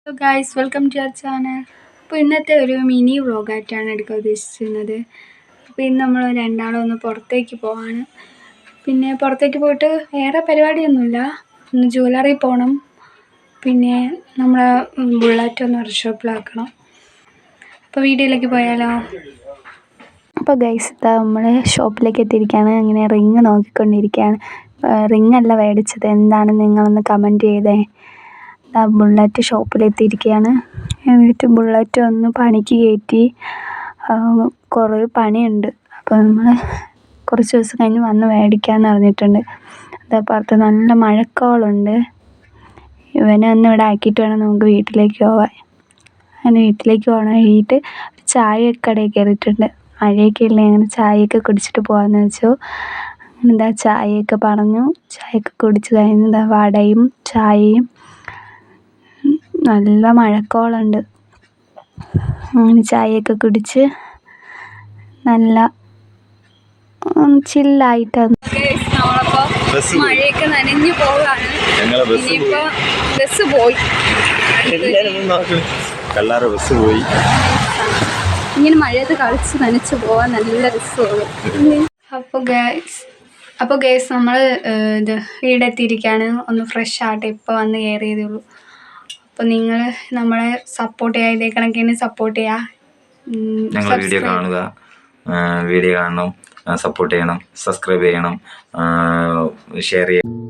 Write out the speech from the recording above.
Hello guys, welcome to our channel. അപ്പോൾ ഇന്നത്തെ ഒരു മിനി വ്ളോഗായിട്ടാണ് എടുക്കാൻ ഉദ്ദേശിക്കുന്നത്. അപ്പോൾ ഇന്ന് നമ്മൾ രണ്ടാളും ഒന്ന് പുറത്തേക്ക് പോവാണ്. പിന്നെ പുറത്തേക്ക് പോയിട്ട് വേറെ പരിപാടിയൊന്നുമില്ല, ഒന്ന് ജ്വല്ലറി പോകണം, പിന്നെ നമ്മളെ ബുള്ളറ്റ് ഒന്ന് വർക്ക്ഷോപ്പിലാക്കണം. അപ്പോൾ വീഡിയോയിലേക്ക് പോയാലോ. അപ്പോൾ ഗൈസ്, ഇതാ നമ്മൾ ഷോപ്പിലേക്ക് എത്തിയിരിക്കുകയാണ്. അങ്ങനെ റിങ് നോക്കിക്കൊണ്ടിരിക്കുകയാണ്. റിങ് അല്ല മേടിച്ചത്, എന്താണ് നിങ്ങളൊന്ന് കമൻറ്റ് ചെയ്തേ. ബുള്ളറ്റ് ഷോപ്പിലെത്തിയിരിക്കുകയാണ്. എന്നിട്ട് ബുള്ളറ്റ് ഒന്ന് പണിക്ക് കയറ്റി, കുറേ പണിയുണ്ട്. അപ്പോൾ നമ്മൾ കുറച്ച് ദിവസം കഴിഞ്ഞ് വന്ന് മേടിക്കാമെന്ന് പറഞ്ഞിട്ടുണ്ട്. അതപ്പുറത്ത് നല്ല മഴക്കോളുണ്ട്. ഇവനെ ഒന്ന് ഇവിടെ ആക്കിയിട്ട് വേണം നമുക്ക് വീട്ടിലേക്ക് പോകാൻ. അങ്ങനെ വീട്ടിലേക്ക് പോകാൻ വേണ്ടിയിട്ട് ചായയൊക്കെ കടയിൽ കയറിയിട്ടുണ്ട്. മഴയൊക്കെ ഇല്ലേ, അങ്ങനെ ചായയൊക്കെ കുടിച്ചിട്ട് പോകാമെന്ന് വെച്ചു. എന്താ ചായയൊക്കെ പറഞ്ഞു, ചായയൊക്കെ കുടിച്ച് കഴിഞ്ഞ് വടയും ചായയും, നല്ല മഴക്കോളുണ്ട്. അങ്ങനെ ചായയൊക്കെ കുടിച്ച് നല്ല ചില്ലായിട്ട് മഴയൊക്കെ നനഞ്ഞു പോവാണ്. ഇനിയിപ്പോൾ ബസ് പോയി, ഇങ്ങനെ മഴയത്ത് കളിച്ച് നനച്ച് പോവാൻ നല്ല രസമുള്ളൂ. അപ്പോൾ ഗൈസ് നമ്മൾ ഇത് വീടെത്തിയിരിക്കുകയാണ്. ഒന്ന് ഫ്രഷ് ആട്ടെ, ഇപ്പോൾ വന്ന് കയറിയതേ ഉള്ളൂ. അപ്പോൾ നിങ്ങൾ നമ്മളെ സപ്പോർട്ട് ചെയ്യുക, ഇതേ കണക്കിന് സപ്പോർട്ട് ചെയ്യുക. വീഡിയോ കാണുക, വീഡിയോ കാണണം, സപ്പോർട്ട് ചെയ്യണം, സബ്സ്ക്രൈബ് ചെയ്യണം, ഷെയർ ചെയ്യണം.